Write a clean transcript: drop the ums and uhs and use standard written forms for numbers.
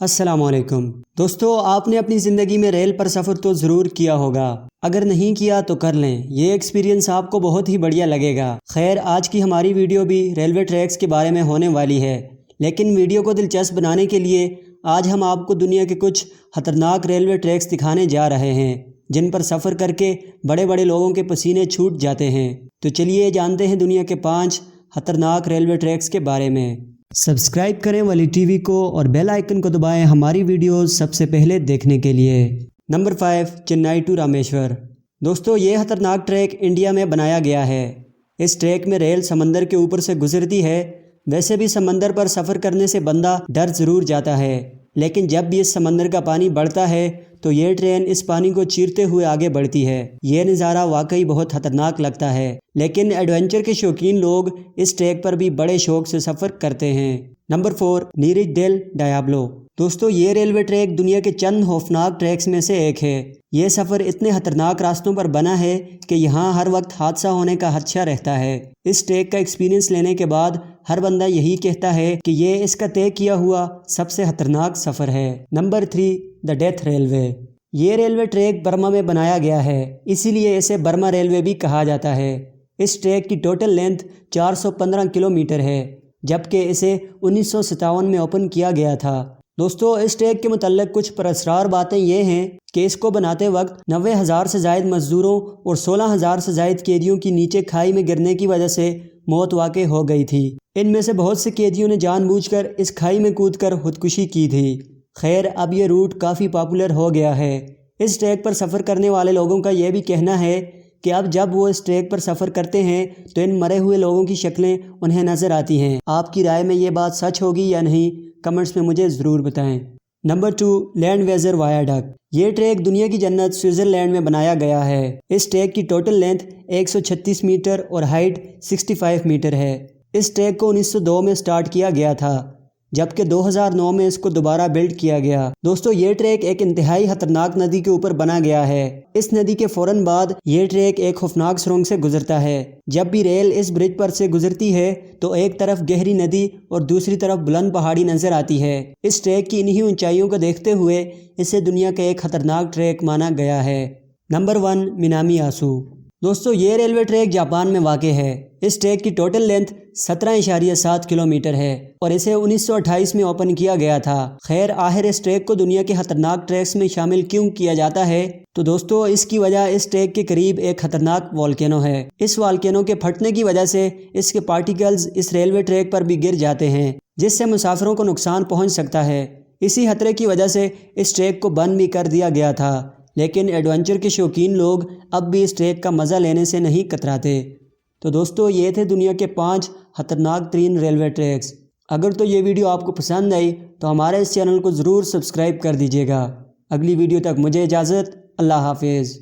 السلام علیکم دوستو، آپ نے اپنی زندگی میں ریل پر سفر تو ضرور کیا ہوگا۔ اگر نہیں کیا تو کر لیں، یہ ایکسپیرینس آپ کو بہت ہی بڑھیا لگے گا۔ خیر، آج کی ہماری ویڈیو بھی ریلوے ٹریکس کے بارے میں ہونے والی ہے، لیکن ویڈیو کو دلچسپ بنانے کے لیے آج ہم آپ کو دنیا کے کچھ خطرناک ریلوے ٹریکس دکھانے جا رہے ہیں، جن پر سفر کر کے بڑے بڑے لوگوں کے پسینے چھوٹ جاتے ہیں۔ تو چلیے جانتے ہیں دنیا کے 5 خطرناک ریلوے ٹریکس کے بارے میں۔ سبسکرائب کریں والی ٹی وی کو اور بیل آئیکن کو دبائیں ہماری ویڈیوز سب سے پہلے دیکھنے کے لیے۔ Number 5، Chennai to Rameshwar. دوستو، یہ خطرناک ٹریک انڈیا میں بنایا گیا ہے۔ اس ٹریک میں ریل سمندر کے اوپر سے گزرتی ہے۔ ویسے بھی سمندر پر سفر کرنے سے بندہ ڈر ضرور جاتا ہے، لیکن جب بھی اس سمندر کا پانی بڑھتا ہے تو یہ ٹرین اس پانی کو چیرتے ہوئے آگے بڑھتی ہے۔ یہ نظارہ واقعی بہت خطرناک لگتا ہے، لیکن ایڈونچر کے شوقین لوگ اس ٹریک پر بھی بڑے شوق سے سفر کرتے ہیں۔ نمبر 4، نیرج ڈیل ڈیابلو۔ دوستو، یہ ریلوے ٹریک دنیا کے چند خوفناک ٹریکس میں سے ایک ہے۔ یہ سفر اتنے خطرناک راستوں پر بنا ہے کہ یہاں ہر وقت حادثہ ہونے کا خدشہ رہتا ہے۔ اس ٹریک کا ایکسپیرینس لینے کے بعد ہر بندہ یہی کہتا ہے کہ یہ اس کا طے کیا ہوا سب سے خطرناک سفر ہے۔ Number 3، the death railway. یہ ریلوے ٹریک برما میں بنایا گیا ہے، اسی لیے اسے برما ریلوے بھی کہا جاتا ہے۔ اس ٹریک کی ٹوٹل لینتھ 415 کلومیٹر ہے، جبکہ اسے 1957 میں اوپن کیا گیا تھا۔ دوستو، اس ٹریک کے متعلق کچھ پراسرار باتیں یہ ہیں کہ اس کو بناتے وقت 90,000 سے زائد مزدوروں اور 16,000 سے زائد قیدیوں کی نیچے کھائی میں گرنے کی وجہ سے موت واقع ہو گئی تھی۔ ان میں سے بہت سے قیدیوں نے جان بوجھ کر اس کھائی میں کود کر خودکشی کی تھی۔ خیر، اب یہ روٹ کافی پاپولر ہو گیا ہے۔ اس ٹریک پر سفر کرنے والے لوگوں کا یہ بھی کہنا ہے کہ اب جب وہ اس ٹریک پر سفر کرتے ہیں تو ان مرے ہوئے لوگوں کی شکلیں انہیں نظر آتی ہیں۔ آپ کی رائے میں یہ بات سچ ہوگی یا نہیں، کمنٹس میں مجھے ضرور بتائیں۔ Number 2، Landwasser Viaduct. یہ ٹریک دنیا کی جنت سوئٹزرلینڈ میں بنایا گیا ہے۔ اس ٹریک کی ٹوٹل لینتھ 136 میٹر اور ہائٹ 65 میٹر ہے۔ اس ٹریک کو 1902 میں سٹارٹ کیا گیا تھا، جبکہ 2009 میں اس کو دوبارہ بلڈ کیا گیا۔ دوستو، یہ ٹریک ایک انتہائی خطرناک ندی کے اوپر بنا گیا ہے۔ اس ندی کے فوراً بعد یہ ٹریک ایک خوفناک سرنگ سے گزرتا ہے۔ جب بھی ریل اس برج پر سے گزرتی ہے تو ایک طرف گہری ندی اور دوسری طرف بلند پہاڑی نظر آتی ہے۔ اس ٹریک کی انہی اونچائیوں کو دیکھتے ہوئے اسے دنیا کا ایک خطرناک ٹریک مانا گیا ہے۔ نمبر 1، مینامی آسو۔ دوستو، یہ ریلوے ٹریک جاپان میں واقع ہے۔ اس ٹریک کی ٹوٹل لینتھ 17.7 کلومیٹر ہے اور اسے 1928 میں اوپن کیا گیا تھا۔ خیر، آخر اس ٹریک کو دنیا کے خطرناک ٹریکس میں شامل کیوں کیا جاتا ہے؟ تو دوستو، اس کی وجہ اس ٹریک کے قریب ایک خطرناک والکینو ہے۔ اس والکینو کے پھٹنے کی وجہ سے اس کے پارٹیکلز اس ریلوے ٹریک پر بھی گر جاتے ہیں، جس سے مسافروں کو نقصان پہنچ سکتا ہے۔ اسی خطرے کی وجہ سے اس ٹریک کو بند بھی کر دیا گیا تھا، لیکن ایڈونچر کے شوقین لوگ اب بھی اس ٹریک کا مزہ لینے سے نہیں کتراتے۔ تو دوستو، یہ تھے دنیا کے 5 خطرناک ترین ریلوے ٹریکس۔ اگر تو یہ ویڈیو آپ کو پسند آئی تو ہمارے اس چینل کو ضرور سبسکرائب کر دیجیے گا۔ اگلی ویڈیو تک مجھے اجازت۔ اللہ حافظ۔